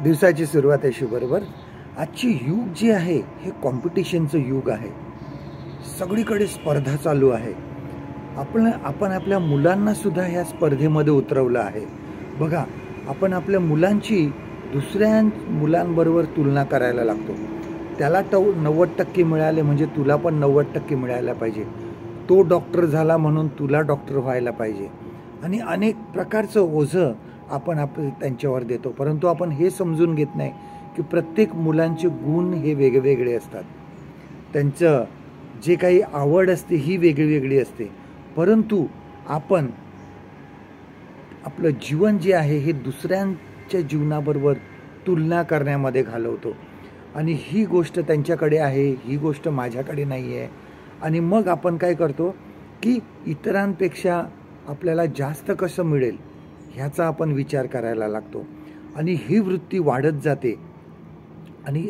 दिवसाची सुरुवात आहे शुभबरोबर. आजची युग जे आहे हे कॉम्पिटिशनचं युग आहे. सगळीकडे स्पर्धा चालू आहे. आपण आपल्या मुलांना सुद्धा ह्या स्पर्धेमध्ये उतरवलं आहे. बघा, आपण आपल्या मुलांची दुसऱ्या मुलांबरोबर तुलना करायला लागतो. त्याला 90% मिळाले म्हणजे तुला पण 90% मिळायला पाहिजे. तो डॉक्टर झाला म्हणून तुला डॉक्टर व्हायला पाहिजे. आणि अनेक प्रकारचं ओझं आपण त्यांच्यावर देतो. परंतु आपण हे समजून घेत नाही की प्रत्येक मुलांचे गुण हे वेगवेगळे असतात. त्यांचं जे काही आवड असते ही वेगळी असते. परंतु आपण आपलं जीवन जे आहे हे दुसऱ्यांच्या जीवनाबरोबर तुलना करण्यामध्ये घालवतो. आणि ही गोष्ट त्यांच्याकडे आहे, ही गोष्ट माझ्याकडे नाही आहे. आणि मग आपण काय करतो की इतरांपेक्षा आपल्याला जास्त कसं मिळेल ह्याचा आपण विचार करायला लागतो. आणि ही वृत्ती वाढत जाते. आणि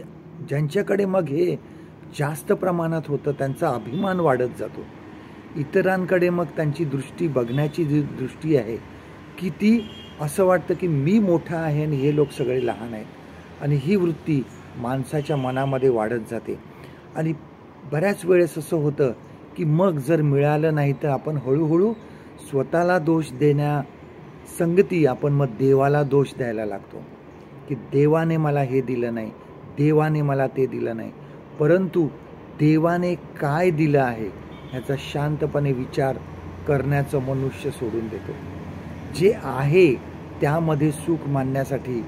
ज्यांच्याकडे मग हे जास्त प्रमाणात होतं त्यांचा अभिमान वाढत जातो. इतरांकडे मग त्यांची दृष्टी, बघण्याची जी दृष्टी आहे की ती असं वाटतं की मी मोठा आहे आणि हे लोक सगळे लहान आहेत. आणि ही वृत्ती माणसाच्या मनामध्ये वाढत जाते. आणि बऱ्याच वेळेस असं होतं की मग जर मिळालं नाही तर आपण हळूहळू स्वतःला दोष संगती आपण मग देवाला दोष द्यायला लागतो की देवाने मला हे दिलं नाही, देवाने मला ते दिलं नाही. परंतु देवाने काय दिलं आहे ह्याचा शांतपणे विचार करण्याचं मनुष्य सोडून देतो. जे आहे त्यामध्ये सुख मानण्यासाठी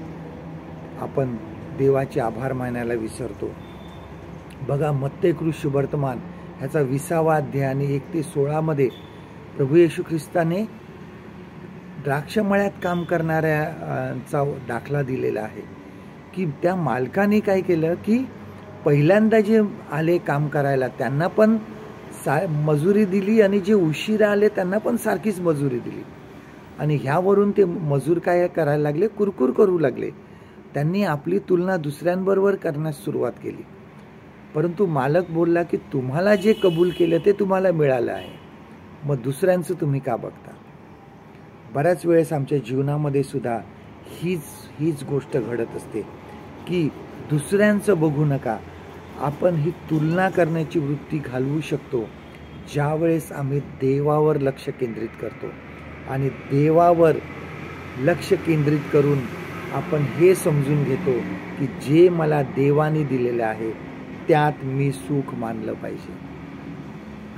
आपण देवाचे आभार मानायला विसरतो. बघा, मत्ते कृष्ण वर्तमान ह्याचा 20वा अध्याय आणि 1 ते 16 प्रभू येशू ख्रिस्ताने द्राक्षमळ्यात काम करणाऱ्यांचा दाखला दिलेला आहे की त्या मालकाने काय केलं की पहिल्यांदा जे आले काम करायला त्यांना पण मजुरी दिली आणि जे उशिरा आले त्यांना पण सारखीच मजुरी दिली. आणि ह्यावरून ते मजूर काय करायला लागले, कुरकुर करू लागले. त्यांनी आपली तुलना दुसऱ्यांबरोबर करण्यास सुरुवात केली. परंतु मालक बोलला की तुम्हाला जे कबूल केलं ते तुम्हाला मिळालं आहे, मग दुसऱ्यांचं तुम्ही का बघता. बऱ्याच वेळेस आमच्या जीवनामध्ये सुद्धा हीच गोष्ट घडत असते की दुसऱ्यांचं बघू नका. आपण ही तुलना करण्याची वृत्ती घालवू शकतो ज्या वेळेस आम्ही देवावर लक्ष केंद्रित करतो. आणि देवावर लक्ष केंद्रित करून आपण हे समजून घेतो की जे मला देवाने दिलेलं आहे त्यात मी सुख मानलं पाहिजे.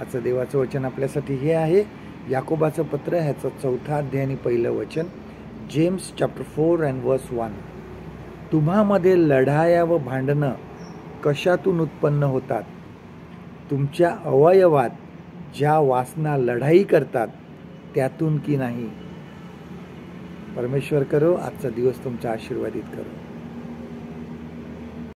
आजचं देवाचं वचन आपल्यासाठी हे आहे याकोबाचं पत्र ह्याचं 4था अध्याय आणि 1लं वचन. James chapter 4 and verse 1. तुम्हामध्ये लढाया व भांडणं कशातून उत्पन्न होतात? तुमच्या अवयवात ज्या वासना लढाई करतात त्यातून की नाही? परमेश्वर करो आजचा दिवस तुमचा आशीर्वादित करो.